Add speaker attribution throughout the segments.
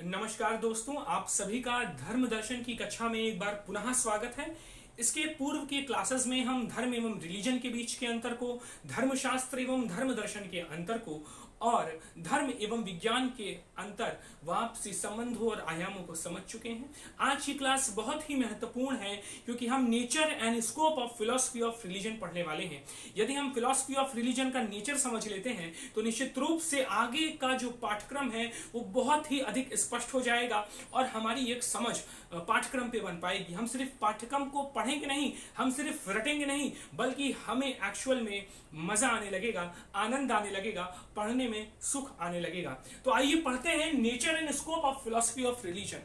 Speaker 1: नमस्कार दोस्तों, आप सभी का धर्म दर्शन की कक्षा में एक बार पुनः स्वागत है। इसके पूर्व के क्लासेस में हम धर्म एवं रिलीजन के बीच के अंतर को, धर्मशास्त्र एवं धर्म दर्शन के अंतर को और धर्म एवं विज्ञान के अंतर व आपसी संबंधों और आयामों को समझ चुके हैं। आज की क्लास बहुत ही महत्वपूर्ण है क्योंकि हम nature and scope of philosophy of religion पढ़ने वाले हैं। यदि हम फिलॉसफी ऑफ रिलीजन का नेचर समझ लेते हैं तो निश्चित रूप से आगे का जो पाठ्यक्रम है वो बहुत ही अधिक स्पष्ट हो जाएगा और हमारी एक समझ पाठ्यक्रम पे बन पाएगी। हम सिर्फ पाठ्यक्रम को पढ़ेंगे नहीं, हम सिर्फ रटेंगे नहीं, बल्कि हमें एक्चुअल में मजा आने लगेगा, आनंद आने लगेगा, पढ़ने में सुख आने लगेगा। तो आइए पढ़ते हैं nature and scope of philosophy of religion.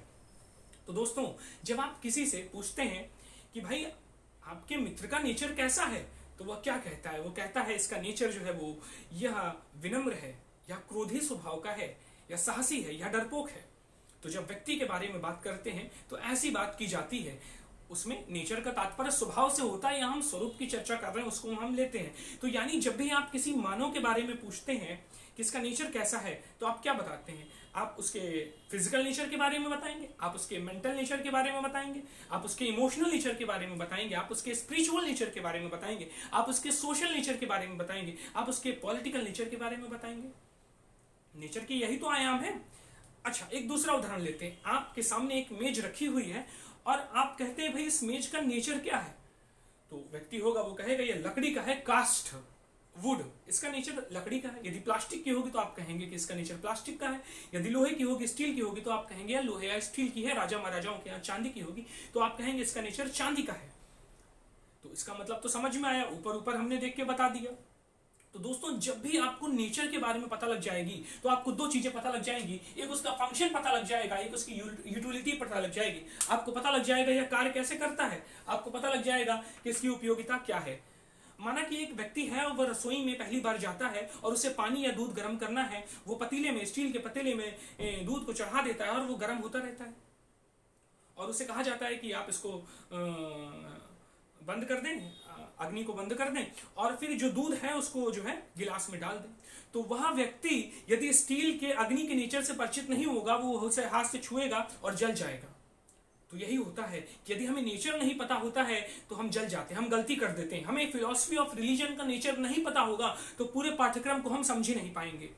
Speaker 1: तो दोस्तों, जब आप किसी से पूछते हैं कि भाई आपके मित्र का नेचर कैसा है, तो वह क्या कहता है? वो कहता है इसका नेचर जो है वो यह विनम्र है, या क्रोधी स्वभाव का है, या साहसी है, या डरपोक है। तो जब व्यक्ति के बारे में बात करते हैं तो ऐसी बात की जाती है, उसमें नेचर का तात्पर्य स्वभाव से होता है, या हम स्वरूप की चर्चा कर रहे हैं उसको हम लेते हैं। तो यानी जब भी आप किसी मानव के बारे में पूछते हैं कि इसका नेचर कैसा है, तो आप क्या बताते हैं? आप उसके फिजिकल नेचर के बारे में बताएंगे, आप उसके मेंटल नेचर के बारे में बताएंगे, आप उसके इमोशनल नेचर के बारे में बताएंगे, आप उसके स्पिरिचुअल नेचर के बारे में बताएंगे, आप उसके सोशल नेचर के बारे में बताएंगे, आप उसके पॉलिटिकल नेचर के बारे में बताएंगे। नेचर के यही तो आयाम है। अच्छा, एक दूसरा उदाहरण लेते हैं। आपके सामने एक मेज रखी हुई है और आप कहते हैं भाई इस मेज का नेचर क्या है? तो व्यक्ति होगा वो कहेगा ये लकड़ी का है, कास्ट वुड, इसका नेचर लकड़ी का है। यदि प्लास्टिक की होगी तो आप कहेंगे कि इसका नेचर प्लास्टिक का है। यदि लोहे की होगी, स्टील की होगी, तो आप कहेंगे यार लोहे या स्टील की है। राजा महाराजाओं के यहाँ चांदी की होगी तो आप कहेंगे इसका नेचर चांदी का है। तो इसका मतलब तो समझ में आया, ऊपर ऊपर हमने देख के बता दिया। तो दोस्तों, जब भी आपको नेचर के बारे में पता लग जाएगी तो आपको दो चीजें पता लग जाएंगी। एक उसका फंक्शन पता लग जाएगा, एक उसकी यूटिलिटी पता लग जाएगी। आपको पता लग जाएगा यह कार्य कैसे करता है, आपको पता लग जाएगा कि इसकी उपयोगिता क्या है। माना कि एक व्यक्ति है और वह रसोई में पहली बार जाता है और उसे पानी या दूध गर्म करना है। वो पतीले में, स्टील के पतीले में दूध को चढ़ा देता है और वो गर्म होता रहता है और उसे कहा जाता है कि आप इसको बंद कर दें, अग्नि को बंद कर दें और फिर जो दूध है उसको जो है गिलास में डाल दें। तो वह व्यक्ति यदि स्टील के अग्नि के नेचर से परिचित नहीं होगा, वो उसे हाथ से छुएगा और जल जाएगा। तो यही होता है कि यदि हमें नेचर नहीं पता होता है तो हम जल जाते हैं, हम गलती कर देते हैं। हमें फिलॉसफी ऑफ रिलीजन का नेचर नहीं पता होगा तो पूरे पाठ्यक्रम को हम समझ ही नहीं पाएंगे।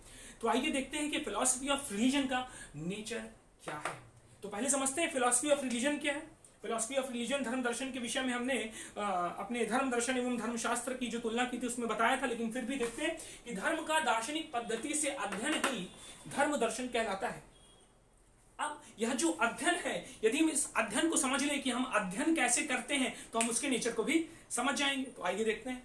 Speaker 1: तो आइए देखते हैं कि फिलॉसफी ऑफ रिलीजन का नेचर क्या है। तो पहले समझते हैं फिलॉसफी ऑफ रिलीजन क्या है। फिलॉसफी ऑफ रिलीजन धर्म दर्शन के विषय में हमने अपने धर्म दर्शन एवं धर्मशास्त्र की जो तुलना की थी उसमें बताया था, लेकिन फिर भी देखते हैं कि धर्म का दार्शनिक पद्धति से अध्ययन ही धर्म दर्शन कहलाता है। अब यह जो अध्ययन है, यदि हम इस अध्ययन को समझ लें कि हम अध्ययन कैसे करते हैं तो हम उसके नेचर को भी समझ जाएंगे। तो आइए देखते हैं।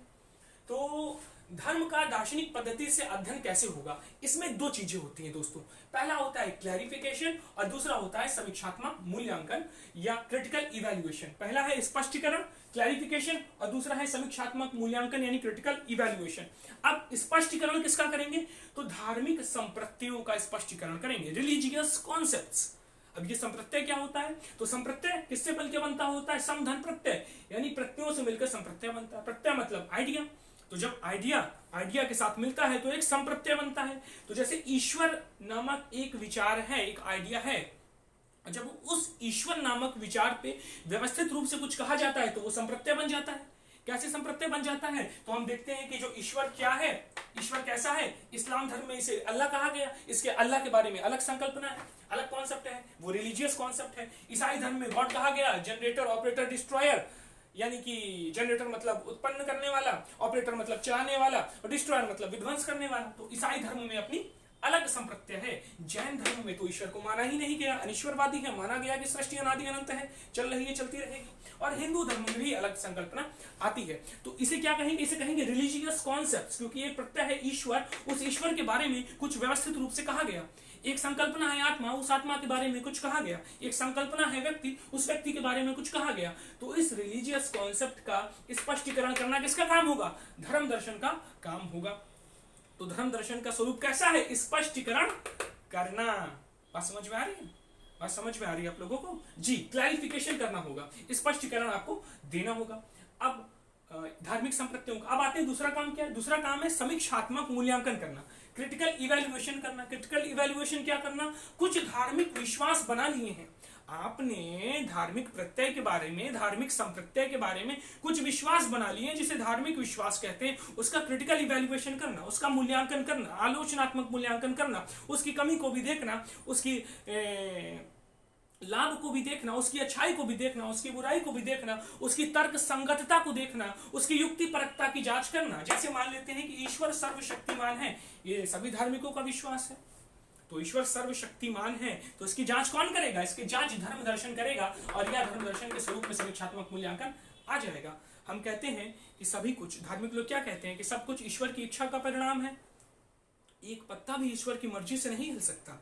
Speaker 1: तो धर्म का दार्शनिक पद्धति से अध्ययन कैसे होगा, इसमें दो चीजें होती हैं दोस्तों। पहला होता है क्लैरिफिकेशन और दूसरा होता है समीक्षात्मक मूल्यांकन या क्रिटिकल इवैल्यूएशन। पहला है स्पष्टीकरण, क्लैरिफिकेशन, और दूसरा है समीक्षात्मक मूल्यांकन यानी क्रिटिकल इवैल्यूएशन। अब स्पष्टीकरण किसका करेंगे? तो धार्मिक संप्रत्ययों का स्पष्टीकरण करेंगे, रिलीजियस कॉन्सेप्ट्स। अब ये संप्रत्यय क्या होता है? तो संप्रत्यय किससे मिलकर बनता होता है? समधन प्रत्यय, यानी प्रत्ययों से मिलकर संप्रत्यय बनता है। प्रत्यय मतलब आइडिया। तो जब आइडिया के साथ मिलता है तो एक संप्रत्यय बनता है। तो जैसे ईश्वर नामक एक विचार है, एक आइडिया है, जब उस ईश्वर नामक विचार पे व्यवस्थित रूप से कुछ कहा जाता है तो वो संप्रत्यय बन जाता है। कैसे संप्रत्यय बन जाता है? तो हम देखते हैं कि जो ईश्वर क्या है, ईश्वर कैसा है। इस्लाम धर्म में इसे अल्लाह कहा गया, इसके अल्लाह के बारे में अलग संकल्पना है, अलग कॉन्सेप्ट है, वो रिलीजियस कॉन्सेप्ट है। ईसाई धर्म में गॉड कहा गया, जनरेटर, ऑपरेटर, डिस्ट्रॉयर, यानी कि जनरेटर मतलब उत्पन्न करने वाला, ऑपरेटर मतलब चलाने वाला, और डिस्ट्रॉयर मतलब विध्वंस करने वाला। तो ईसाई धर्म में अपनी अलग संप्रत्यय है। जैन धर्म में तो ईश्वर को माना ही नहीं गया, अनिश्वरवादी है, माना गया कि सृष्टि अनादि अनंत है, चल रही है, चलती रहेगी। और हिंदू धर्म में भी अलग संकल्पना आती है। तो इसे क्या कहेंगे? इसे कहेंगे रिलीजियस कॉन्सेप्ट्स, क्योंकि एक प्रत्यय है ईश्वर, उस ईश्वर के बारे में कुछ व्यवस्थित रूप से कहा गया। एक संकल्पना है आत्मा, उस आत्मा के बारे में कुछ कहा गया। एक संकल्पना है व्यक्ति, उस व्यक्ति के बारे में कुछ कहा गया। तो इस रिलीजियस कॉन्सेप्ट का स्पष्टीकरण करना किसका काम होगा? धर्म दर्शन का काम होगा। तो धर्म दर्शन का स्वरूप कैसा है? स्पष्टीकरण करना। बात समझ में आ रही है? बात समझ में आ रही है आप लोगों को? जी, क्लैरिफिकेशन करना होगा, स्पष्टीकरण आपको देना होगा। अब धार्मिक संप्रत्तियों का। अब आते हैं दूसरा काम क्या है। दूसरा काम है समीक्षात्मक मूल्यांकन करना, क्रिटिकल इवैल्यूएशन करना। क्रिटिकल इवैल्यूएशन क्या करना, कुछ धार्मिक विश्वास बना लिए हैं आपने, धार्मिक प्रत्यय के बारे में, धार्मिक संप्रत्यय के बारे में कुछ विश्वास बना लिए जिसे धार्मिक विश्वास कहते हैं, उसका क्रिटिकल इवैल्यूएशन करना, उसका मूल्यांकन करना, आलोचनात्मक मूल्यांकन करना, उसकी कमी को भी देखना, उसकी लाभ को भी देखना, उसकी अच्छाई को भी देखना, उसकी बुराई को भी देखना, उसकी तर्क संगतता को देखना, उसकी युक्ति परकता की जांच करना। जैसे मान लेते हैं कि ईश्वर सर्वशक्तिमान है, ये सभी धार्मिकों का विश्वास है, तो ईश्वर सर्वशक्तिमान है तो इसकी जांच कौन करेगा, इसकी जांच धर्म दर्शन करेगा, और यह धर्म दर्शन के स्वरूप में समीक्षात्मक मूल्यांकन आ जाएगा। हम कहते हैं कि सभी कुछ, धार्मिक लोग क्या कहते हैं कि सब कुछ ईश्वर की इच्छा का परिणाम है, एक पत्ता भी ईश्वर की मर्जी से नहीं हिल सकता,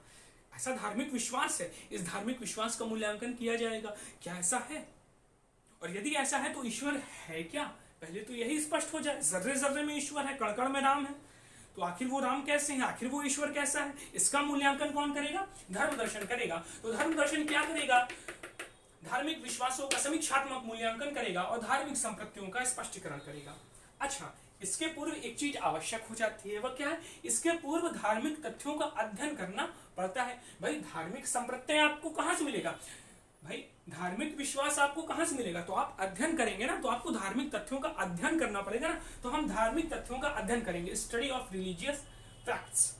Speaker 1: ऐसा धार्मिक विश्वास है। इस धार्मिक विश्वास का मूल्यांकन किया जाएगा, क्या ऐसा है, और यदि ऐसा है तो ईश्वर है क्या, पहले तो यही स्पष्ट हो जाए। जर्रे जर्रे में ईश्वर है, कण कण में राम है, तो आखिर वो राम कैसे हैं, आखिर वो ईश्वर कैसा है, इसका मूल्यांकन कौन करेगा, धर्म दर्शन करेगा। तो धर्म दर्शन क्या करेगा, धार्मिक विश्वासों का समीक्षात्मक मूल्यांकन करेगा और धार्मिक संप्रत्तियों का स्पष्टीकरण करेगा। अच्छा, इसके पूर्व एक चीज आवश्यक हो जाती है, वह क्या है, इसके पूर्व धार्मिक तथ्यों का अध्ययन करना पड़ता है। भाई धार्मिक संप्रत्यय आपको कहां से मिलेगा, भाई धार्मिक विश्वास आपको कहां से मिलेगा, तो आप अध्ययन करेंगे ना, तो आपको धार्मिक तथ्यों का अध्ययन करना पड़ेगा ना, तो हम धार्मिक तथ्यों का अध्ययन करेंगे, स्टडी ऑफ रिलीजियस फैक्ट्स।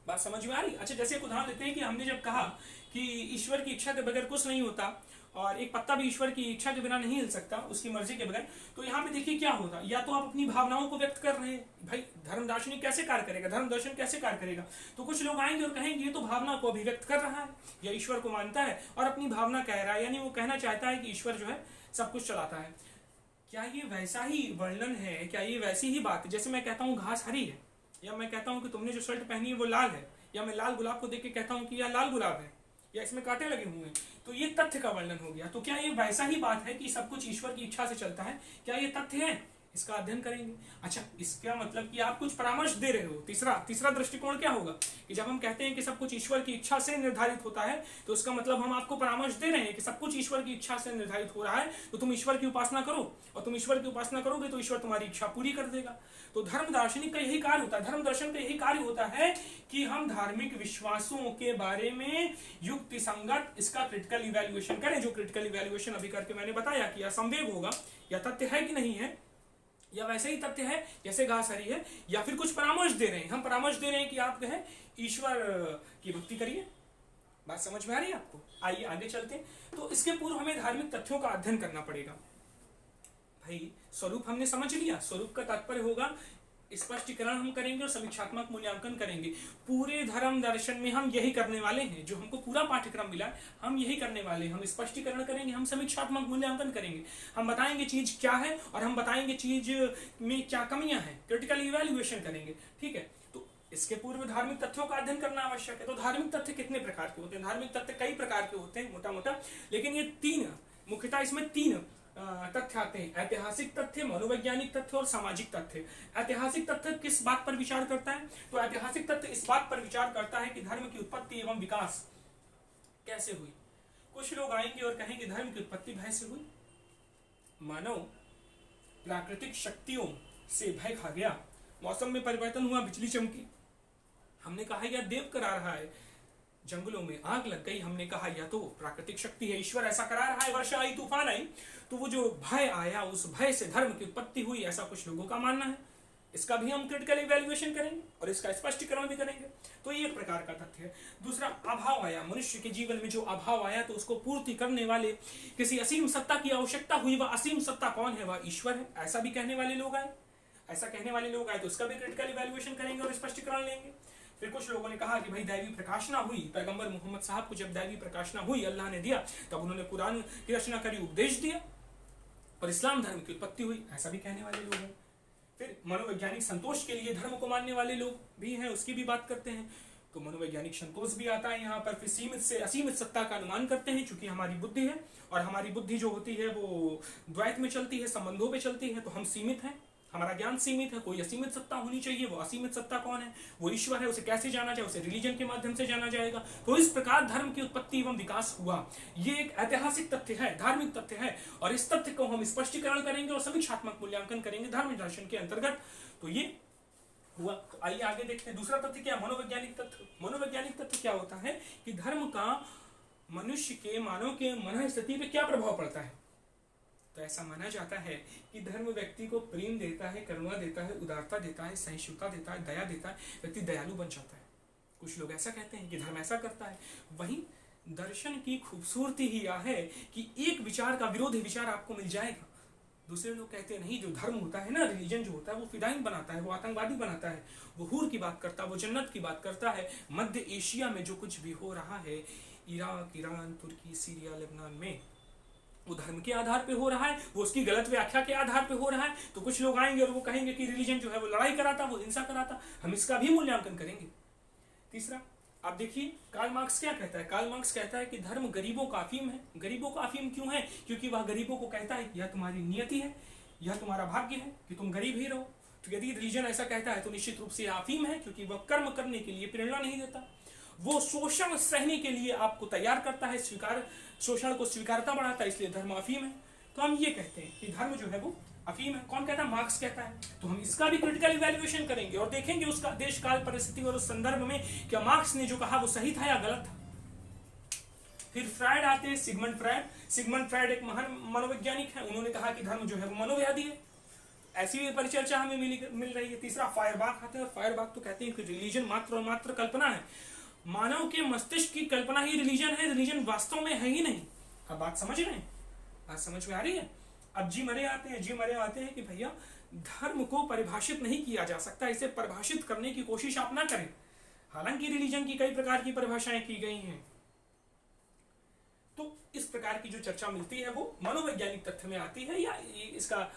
Speaker 1: बात समझ में आ रही। अच्छा, जैसे एक उदाहरण देते हैं कि हमने जब कहा कि ईश्वर की इच्छा के बगैर कुछ नहीं होता और एक पत्ता भी ईश्वर की इच्छा के बिना नहीं हिल सकता, उसकी मर्जी के बगैर, तो यहाँ पे देखिए क्या होता, या तो आप अपनी भावनाओं को व्यक्त कर रहे हैं, भाई धर्म दार्शनिक कैसे कार्य करेगा, धर्म दर्शन कैसे कार्य करेगा, तो कुछ लोग आएंगे और कहेंगे ये तो भावना को अभिव्यक्त कर रहा है, या ईश्वर को मानता है और अपनी भावना कह रहा है, यानी वो कहना चाहता है कि ईश्वर जो है सब कुछ चलाता है। क्या ये वैसा ही वर्णन है, क्या ये वैसी ही बात है, जैसे मैं कहता हूँ घास हरी है, या मैं कहता हूँ कि तुमने जो शर्ट पहनी है वो लाल है, या मैं लाल गुलाब को देख के कहता हूँ कि यह लाल गुलाब है, या इसमें कांटे लगे हुए हैं, तो ये तथ्य का वर्णन हो गया। तो क्या ये वैसा ही बात है कि सब कुछ ईश्वर की इच्छा से चलता है, क्या ये तथ्य है, इसका अध्ययन करेंगे। अच्छा, इसका मतलब कि आप कुछ परामर्श दे रहे हो। तीसरा दृष्टिकोण क्या होगा कि जब हम कहते हैं कि सब कुछ ईश्वर की इच्छा से निर्धारित होता है, तो उसका मतलब हम आपको परामर्श दे रहे हैं कि सब कुछ ईश्वर की इच्छा से निर्धारित हो रहा है, तो तुम ईश्वर की उपासना करो, और तुम ईश्वर की उपासना करोगे तो ईश्वर तुम्हारी इच्छा पूरी कर देगा। तो धर्म दार्शनिक का यही कार्य होता है, धर्म दर्शन का यही कार्य होता है कि हम धार्मिक विश्वासों के बारे में युक्ति संगत इसका क्रिटिकल इवैल्यूएशन करें, जो क्रिटिकल इवैल्यूएशन अभी करके मैंने बताया कि यह संवेग होगा, या तथ्य है कि नहीं है, या वैसे ही तथ्य है जैसे घास हरी है, या फिर कुछ परामर्श दे रहे हैं, हम परामर्श दे रहे हैं कि आप जो है ईश्वर की भक्ति करिए। बात समझ में आ रही है आपको। आइए आगे चलते हैं। तो इसके पूर्व हमें धार्मिक तथ्यों का अध्ययन करना पड़ेगा। भाई स्वरूप हमने समझ लिया, स्वरूप का तात्पर्य होगा स्पष्टीकरण हम करेंगे और समीक्षात्मक मूल्यांकन करेंगे। पूरे धर्म दर्शन में हम यही करने वाले हैं, जो हमको पूरा पाठ्यक्रम मिला है हम यही करने वाले हैं। हम स्पष्टीकरण करेंगे, हम समीक्षात्मक मूल्यांकन करेंगे, हम बताएंगे चीज क्या है और हम बताएंगे चीज में क्या कमियां हैं, क्रिटिकल इवैल्यूएशन करेंगे। ठीक है, तो इसके पूर्व धार्मिक तथ्यों का अध्ययन करना आवश्यक है। तो धार्मिक तथ्य कितने प्रकार के होते हैं, धार्मिक तथ्य कई प्रकार के होते हैं मोटा मोटा, लेकिन ये तीन मुख्यतः, इसमें तीन तथ्य आते हैं, ऐतिहासिक तथ्य, मनोवैज्ञानिक तथ्य और सामाजिक तथ्य। ऐतिहासिक तथ्य किस बात पर विचार करता है, तो ऐतिहासिक तथ्य इस बात पर विचार करता है कि धर्म की उत्पत्ति एवं विकास कैसे हुई। कुछ लोग आएंगे और कहेंगे धर्म की उत्पत्ति भय से हुई, मानव प्राकृतिक शक्तियों से भय खा गया, मौसम में परिवर्तन हुआ, बिजली चमकी, हमने कहा यह देव करा रहा है, जंगलों में आग लग गई, हमने कहा यह तो प्राकृतिक शक्ति है, ईश्वर ऐसा करा रहा है, वर्षा आई, तूफान आई, तो वो जो भय आया उस भय से धर्म की उत्पत्ति हुई, ऐसा कुछ लोगों का मानना है। इसका भी हम क्रिटिकल इवैल्यूएशन करेंगे और इसका स्पष्टीकरण भी करेंगे। तो ये एक प्रकार का तथ्य है। दूसरा, अभाव आया, मनुष्य के जीवन में जो अभाव आया तो उसको पूर्ति करने वाले किसी असीम सत्ता की आवश्यकता हुई, वह असीम सत्ता कौन है, वह ईश्वर है, ऐसा भी कहने वाले लोग आए। ऐसा कहने वाले लोग आए तो उसका भी क्रिटिकल इवैल्यूएशन करेंगे और स्पष्टीकरण लेंगे। फिर कुछ लोगों ने कहा कि भाई दैवी प्रकाशना हुई, पैगंबर मोहम्मद साहब को जब दैवी प्रकाशना हुई, अल्लाह ने दिया, तब उन्होंने कुरान की रचना करी, उपदेश दिया और इस्लाम धर्म की उत्पत्ति हुई, ऐसा भी कहने वाले लोग हैं। फिर मनोवैज्ञानिक संतोष के लिए धर्म को मानने वाले लोग भी हैं, उसकी भी बात करते हैं। तो मनोवैज्ञानिक संतोष भी आता है यहाँ पर। फिर सीमित से असीमित सत्ता का अनुमान करते हैं, चूंकि हमारी बुद्धि है और हमारी बुद्धि जो होती है वो द्वैत में चलती है, संबंधों पे चलती है, तो हम सीमित हैं, हमारा ज्ञान सीमित है, कोई असीमित सत्ता होनी चाहिए। वो असीमित सत्ता कौन है? वो ईश्वर है। उसे कैसे जाना जाए? उसे रिलीजन के माध्यम से जाना जाएगा। तो इस प्रकार धर्म की उत्पत्ति एवं विकास हुआ। ये एक ऐतिहासिक तथ्य है, धार्मिक तथ्य है, और इस तथ्य को हम स्पष्टीकरण करेंगे और समीक्षात्मक मूल्यांकन करेंगे धर्म दर्शन के अंतर्गत। तो ये हुआ। तो आइए आगे देखते हैं। दूसरा तथ्य क्या? मनोवैज्ञानिक तथ्य। मनोवैज्ञानिक तथ्य क्या होता है कि धर्म का मनुष्य के, मानव के मन स्थिति पे क्या प्रभाव पड़ता है। तो ऐसा माना जाता है कि धर्म व्यक्ति को प्रेम देता है, करुणा देता है, उदारता देता है, सहिष्णुता देता है, दया देता है, व्यक्ति दयालु बन जाता है। कुछ लोग ऐसा कहते हैं कि धर्म ऐसा करता है। वहीं दर्शन की खूबसूरती ही यह है कि एक विचार का विरोधी विचार आपको मिल जाएगा। दूसरे लोग कहते हैं नहीं, जो धर्म होता है ना, रिलीजन जो होता है, वो फिदाइन बनाता है, वो आतंकवादी बनाता है, वो हूर की बात करता है, वो जन्नत की बात करता है। मध्य एशिया में जो कुछ भी हो रहा है, इराक, ईरान, तुर्की, सीरिया, लेबनान में, वो धर्म के आधार पे हो रहा है, वो उसकी गलत व्याख्या के आधार पे हो रहा है। तो कुछ लोग आएंगे और वो कहेंगे कि रिलीजन जो है वो लड़ाई कराता, वो हिंसा कराता। हम इसका भी मूल्यांकन करेंगे। तीसरा, आप देखिए कार्ल मार्क्स क्या कहता है। कार्ल मार्क्स कहता है कि धर्म गरीबों का अफीम है। गरीबों का अफीम क्यों है? क्योंकि वह गरीबों को कहता है यह तुम्हारी नियति है, यह तुम्हारा भाग्य है कि तुम गरीब ही रहो। तो यदि रिलीजन ऐसा कहता है तो निश्चित रूप से यह अफीम है, क्योंकि वह कर्म करने के लिए प्रेरणा नहीं देता। वो शोषण सहने के लिए आपको तैयार करता है, शोषण को स्वीकारता बढ़ाता है, इसलिए धर्म अफीम है। तो हम ये कहते हैं कि धर्म जो है वो अफीम है। कौन कहता है? मार्क्स कहता है। तो हम इसका भी क्रिटिकल इवैल्यूएशन करेंगे और देखेंगे उसका देश काल परिस्थिति और उस संदर्भ में क्या मार्क्स ने जो कहा वो सही था या गलत था। फिर फ्रायड आते हैं, सिगमंड फ्रायड। सिगमंड फ्रायड एक महान मनोवैज्ञानिक है। उन्होंने कहा कि धर्म जो है वो मनोव्याधि है। ऐसी भी परिचर्चा हमें मिल रही है। तीसरा फायरबाख आते हैं, और फायरबाख तो कहते हैं कि रिलीजन मात्र और मात्र कल्पना है। मानव के मस्तिष्क की कल्पना ही रिलीजन है, रिलीजन वास्तव में है ही नहीं। अब बात समझ रहे हैं? बात समझ में आ रही है? अब जी मरे आते हैं कि भैया धर्म को परिभाषित नहीं किया जा सकता, इसे परिभाषित करने की कोशिश आप ना करें। हालांकि रिलीजन की कई प्रकार की परिभाषाएं की गई हैं। तो इस प्रकार की जो चर्चा मिलती है वो मनोवैज्ञानिक तथ्य में आती है, या इसका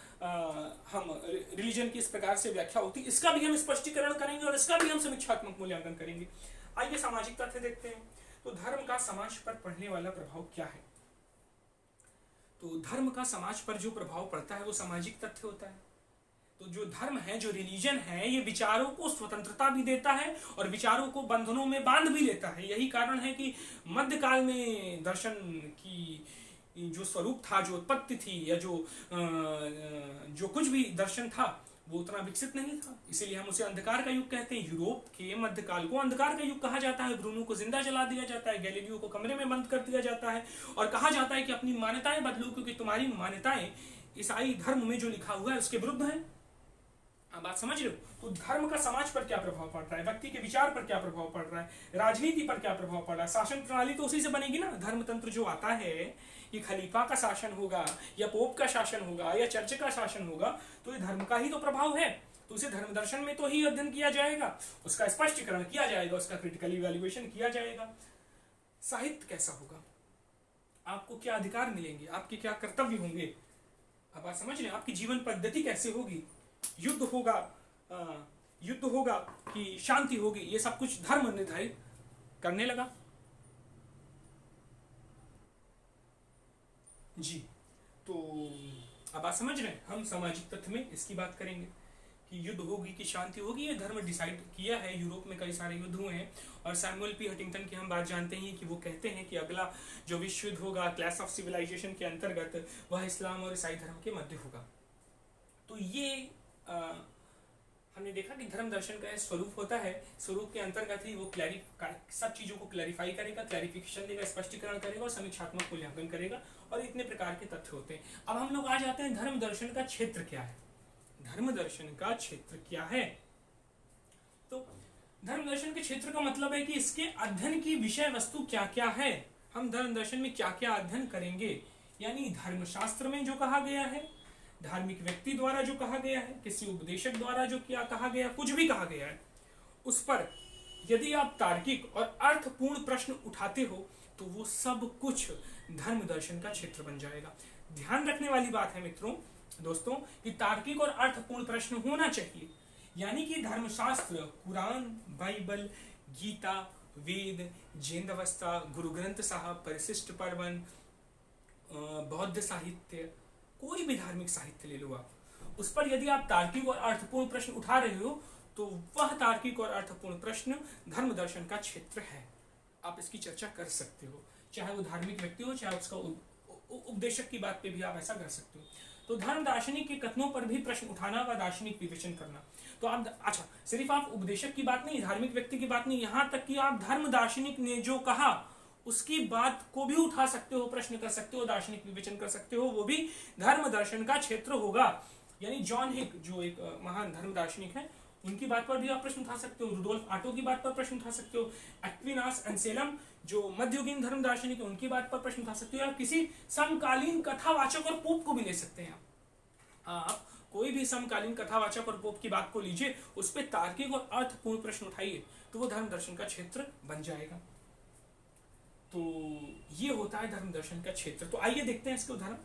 Speaker 1: हम रिलीजन की इस प्रकार से व्याख्या होती है, इसका भी हम स्पष्टीकरण करेंगे और इसका भी हम समीक्षात्मक मूल्यांकन करेंगे। आइए सामाजिक तथ्य देखते हैं। तो धर्म का समाज पर पड़ने वाला प्रभाव क्या है? तो धर्म का समाज पर जो प्रभाव पड़ता है वो सामाजिक तथ्य होता है। तो जो धर्म है, जो रिलीजन है, ये विचारों को स्वतंत्रता भी देता है और विचारों को बंधनों में बांध भी लेता है। यही कारण है कि मध्यकाल में दर्शन की जो स्वरूप था, जो उत्पत्ति थी, या जो कुछ भी दर्शन था वो उतना विकसित नहीं था। इसीलिए हम उसे अंधकार का युग कहते हैं। यूरोप के मध्यकाल को अंधकार का युग कहा जाता है। ब्रूनो को जिंदा जला दिया जाता है, गैलीलियो को कमरे में बंद कर दिया जाता है और कहा जाता है कि अपनी मान्यताएं बदलो, क्योंकि तुम्हारी मान्यताएं ईसाई धर्म में जो लिखा हुआ है उसके विरुद्ध है। आप बात समझ रहे हो? तो धर्म का समाज पर क्या प्रभाव पड़ रहा है, व्यक्ति के विचार पर क्या प्रभाव पड़ रहा है, राजनीति पर क्या प्रभाव पड़ रहा है। शासन प्रणाली तो उसी से बनेगी ना। धर्म तंत्र जो आता है, ये खलीफा का शासन होगा या पोप का शासन होगा या चर्च का शासन होगा, तो ये धर्म का ही तो प्रभाव है। तो उसे धर्म दर्शन में तो ही अध्ययन किया जाएगा, उसका स्पष्टीकरण किया जाएगा, उसका क्रिटिकल इवैल्यूएशन किया जाएगा। साहित्य कैसा होगा, आपको क्या अधिकार मिलेंगे, आपके क्या कर्तव्य होंगे, अब आप समझ रहे हैं? आपकी जीवन पद्धति कैसे होगी, युद्ध होगा कि शांति होगी, ये सब कुछ धर्म निर्धारित करने लगा। जी, तो अब आप समझ रहे हैं? हम सामाजिक तथ्य में इसकी बात करेंगे कि युद्ध होगी कि शांति होगी, ये धर्म डिसाइड किया है। यूरोप में कई सारे युद्ध हुए हैं और सैमुअल पी हंटिंगटन की हम बात जानते हैं कि वो कहते हैं कि अगला जो विश्व युद्ध होगा क्लैश ऑफ सिविलाइजेशन के अंतर्गत, वह इस्लाम और ईसाई धर्म के मध्य होगा। तो ये हमने देखा कि धर्म दर्शन का स्वरूप होता है, स्वरूप के अंतर्गत ही वो सब चीज़ों को क्लैरिफाई करेगा, क्लैरिफिकेशन देगा, स्पष्टीकरण करेगा और समीक्षात्मक मूल्यांकन करेगा, और इतने प्रकार के तथ्य होते हैं। अब हम लोग आ जाते हैं धर्म दर्शन का क्षेत्र क्या है। धर्म दर्शन का क्षेत्र क्या है? तो धर्म दर्शन के क्षेत्र का मतलब है कि इसके अध्ययन की विषय वस्तु क्या क्या है। हम धर्म दर्शन में क्या क्या अध्ययन करेंगे, यानी धर्मशास्त्र में जो कहा गया है, धार्मिक व्यक्ति द्वारा जो कहा गया है, किसी उपदेशक द्वारा जो क्या कहा गया, कुछ भी कहा गया है, उस पर यदि आप तार्किक और अर्थपूर्ण प्रश्न उठाते हो तो वो सब कुछ धर्म दर्शन का क्षेत्र बन जाएगा। ध्यान रखने वाली बात है मित्रों, दोस्तों, कि तार्किक और अर्थपूर्ण प्रश्न होना चाहिए। यानी कि धर्मशास्त्र, कुरान, बाइबल, गीता, वेद, जैन अवस्था, गुरु ग्रंथ साहब, परिशिष्ट पर्वन, बौद्ध साहित्य, कोई भी धार्मिक साहित्य ले लो आप, उस पर यदि आप तार्किक और अर्थपूर्ण प्रश्न उठा रहे हो तो वह तार्किक और अर्थपूर्ण प्रश्न धर्म दर्शन का क्षेत्र है। आप इसकी चर्चा कर सकते हो, चाहे वो धार्मिक व्यक्ति हो, चाहे उसका उपदेशक की बात पे भी आप ऐसा कर सकते हो। तो धर्म दार्शनिक के कथनों पर भी प्रश्न उठाना व दार्शनिक विवेचन करना। तो आप अच्छा, सिर्फ आप उपदेशक की बात नहीं, धार्मिक व्यक्ति की बात नहीं, यहां तक कि आप धर्म दार्शनिक ने जो कहा उसकी बात को भी उठा सकते हो, प्रश्न कर सकते हो, दार्शनिक विवेचन कर सकते हो, वो भी धर्म दर्शन का क्षेत्र होगा। यानी जॉन हिक जो एक महान धर्म दार्शनिक है, उनकी बात पर भी आप प्रश्न उठा सकते हो, रुडोल्फ आटो की बात पर प्रश्न उठा सकते हो, एक्विनास एंसेलम जो मध्ययुगीन धर्म दार्शनिक है उनकी बात पर प्रश्न उठा सकते हो, या किसी समकालीन कथावाचक और पोप को भी ले सकते हैं आप कोई भी समकालीन कथावाचक और पोप की बात को लीजिए, उस पर तार्किक और अर्थपूर्ण प्रश्न उठाइए, तो वो धर्म दर्शन का क्षेत्र बन जाएगा। तो ये होता है धर्म दर्शन का क्षेत्र। तो आइए देखते हैं इसके उदाहरण।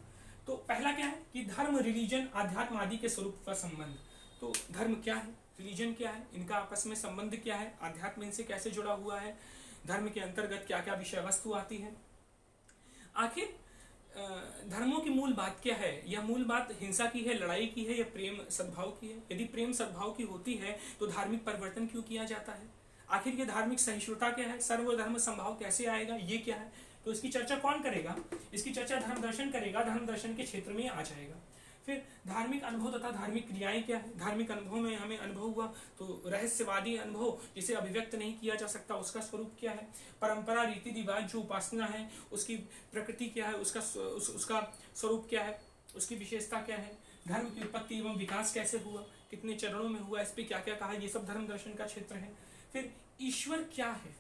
Speaker 1: तो पहला क्या है कि धर्म, रिलीजन, आध्यात्म आदि के स्वरूप का संबंध। तो धर्म क्या है, रिलीजन क्या है, इनका आपस में संबंध क्या है, आध्यात्म इनसे कैसे जुड़ा हुआ है, धर्म के अंतर्गत क्या क्या विषय वस्तु आती है, आखिर धर्मों की मूल बात क्या है। यह मूल बात हिंसा की है, लड़ाई की है, या प्रेम सद्भाव की है। यदि प्रेम सद्भाव की होती है तो धार्मिक परिवर्तन क्यों किया जाता है, आखिर ये धार्मिक सहिष्णुता क्या है, सर्वधर्म संभाव कैसे आएगा, ये क्या है। तो इसकी चर्चा कौन करेगा, इसकी चर्चा धर्म दर्शन करेगा, धर्म दर्शन के क्षेत्र में आ जाएगा। फिर धार्मिक अनुभव तथा धार्मिक क्रियाएं क्या है। धार्मिक अनुभव में हमें अनुभव हुआ तो रहस्यवादी अनुभव जिसे अभिव्यक्त नहीं किया जा सकता, उसका स्वरूप क्या है। परंपरा, रीति रिवाज जो उपासना है उसकी प्रकृति क्या है, उसका स्वरूप क्या है, उसकी विशेषता क्या है। धर्म की उत्पत्ति एवं विकास कैसे हुआ, कितने चरणों में हुआ, इस पर क्या क्या कहा, ये सब धर्म दर्शन का क्षेत्र है। फिर ईश्वर क्या है,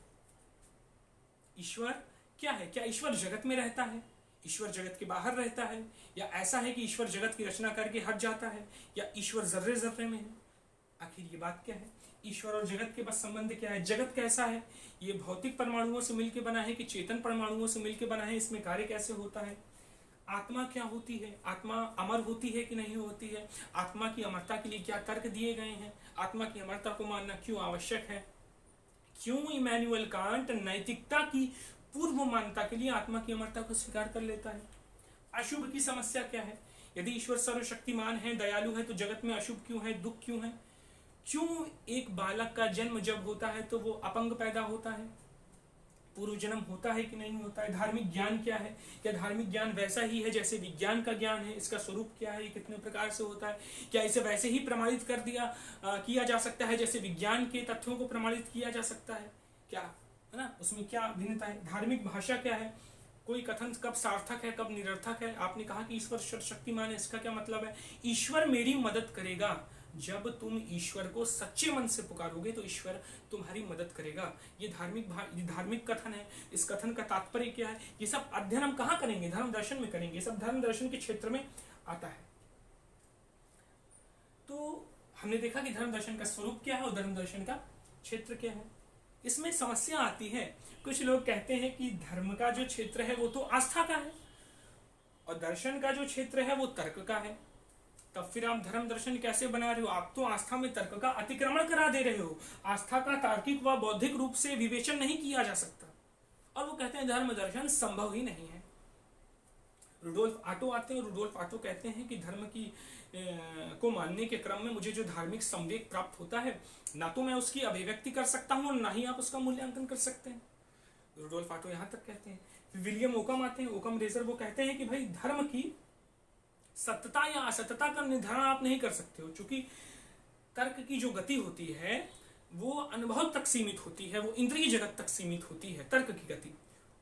Speaker 1: ईश्वर क्या है, क्या ईश्वर जगत में रहता है, ईश्वर जगत के बाहर रहता है, या ऐसा है कि ईश्वर जगत की रचना करके हट जाता है, या ईश्वर जर्रे जर्रे में है। आखिर ये बात क्या है, ईश्वर और जगत के बस संबंध क्या है, जगत कैसा है, ये भौतिक परमाणुओं से मिलकर बना है कि चेतन परमाणुओं से मिलकर बना है, इसमें कार्य कैसे होता है। आत्मा क्या होती है, आत्मा अमर होती है कि नहीं होती है, आत्मा की अमरता के लिए क्या तर्क दिए गए हैं, आत्मा की अमरता को मानना क्यों आवश्यक है, क्यों इमैनुअल कांट नैतिकता की पूर्व मान्यता के लिए आत्मा की अमरता को स्वीकार कर लेता है। अशुभ की समस्या क्या है, यदि ईश्वर सर्वशक्तिमान है, दयालु है, तो जगत में अशुभ क्यों है, दुख क्यों है। क्यों एक बालक का जन्म जब होता है तो वो अपंग पैदा होता है, पूर्व जन्म होता है कि नहीं होता है। धार्मिक ज्ञान क्या है, क्या धार्मिक ज्ञान वैसा ही है जैसे विज्ञान का ज्ञान है, इसका स्वरूप क्या है, ये कितने प्रकार से होता है, क्या इसे वैसे ही प्रमाणित कर किया जा सकता है जैसे विज्ञान के तथ्यों को प्रमाणित किया जा सकता है, क्या है ना, उसमें क्या भिन्नता है। धार्मिक भाषा क्या है, कोई कथन कब सार्थक है कब निरर्थक है। आपने कहा कि ईश्वर शक्तिमान है, इसका क्या मतलब है। ईश्वर मेरी मदद करेगा, जब तुम ईश्वर को सच्चे मन से पुकारोगे तो ईश्वर तुम्हारी मदद करेगा। ये धार्मिक कथन है। इस कथन का तात्पर्य क्या है, ये सब अध्ययन हम कहाँ करेंगे, धर्म दर्शन में करेंगे, सब धर्म दर्शन के क्षेत्र में आता है। तो हमने देखा कि धर्म दर्शन का स्वरूप क्या है और धर्म दर्शन का क्षेत्र क्या है। इसमें समस्या आती है, कुछ लोग कहते हैं कि धर्म का जो क्षेत्र है वो तो आस्था का है और दर्शन का जो क्षेत्र है वो तर्क का है। तब फिर आप धर्म दर्शन कैसे बना रहे हो, आप तो आस्था में तर्क का अतिक्रमण करा दे रहे हो। आस्था का तार्किक व बौद्धिक रूप से विवेचन नहीं किया जा सकता, और वो कहते हैं धर्म दर्शन संभव ही नहीं है। रुडोल्फ आटो आते हैं, रुडोल्फ आटो कहते हैं कि धर्म की को मानने के क्रम में मुझे जो धार्मिक संवेग प्राप्त होता है, ना तो मैं उसकी अभिव्यक्ति कर सकता हूँ और ना ही आप उसका मूल्यांकन कर सकते हैं। रुडोल्फ आटो यहाँ तक कहते हैं। विलियम ओकम आते हैं, ओकम रेजर, वो कहते हैं कि भाई धर्म की सत्यता या असत्यता का निर्धारण आप नहीं कर सकते हो, क्योंकि तर्क की जो गति होती है वो अनुभव तक सीमित होती है, वो इंद्रिय जगत तक सीमित होती है तर्क की गति,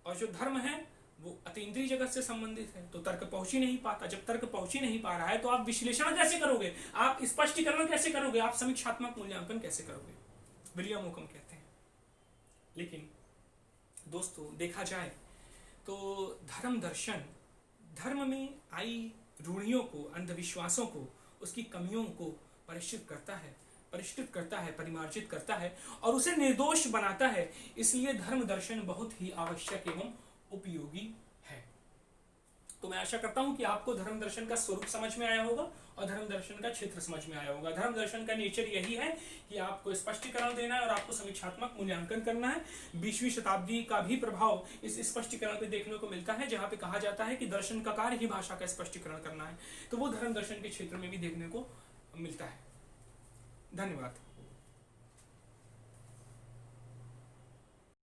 Speaker 1: और जो धर्म है वो अतीन्द्रिय जगत से संबंधित है, तो तर्क पहुंच ही नहीं पाता। जब तर्क पहुंच ही नहीं पा रहा है तो आप विश्लेषण कैसे करोगे, आप स्पष्टीकरण कैसे करोगे, आप समीक्षात्मक मूल्यांकन कैसे करोगे, विलियम ओकम कहते हैं। लेकिन दोस्तों देखा जाए तो धर्म दर्शन धर्म में आई रूढ़ियों को, अंधविश्वासों को, उसकी कमियों को परिष्कृत करता है, परिमार्जित करता है और उसे निर्दोष बनाता है। इसलिए धर्म दर्शन बहुत ही आवश्यक एवं उपयोगी है। तो मैं आशा करता हूं कि आपको धर्म दर्शन का स्वरूप समझ में आया होगा और धर्म दर्शन का क्षेत्र समझ में आया होगा। धर्म दर्शन का नेचर यही है कि आपको स्पष्टीकरण देना है और आपको समीक्षात्मक मूल्यांकन करना है। 20वीं शताब्दी का भी प्रभाव इस स्पष्टीकरण पे देखने को मिलता है, जहां पे कहा जाता है कि दर्शन का कार्य ही भाषा का स्पष्टीकरण करना है, तो वो धर्म दर्शन के क्षेत्र में भी देखने को मिलता है। धन्यवाद।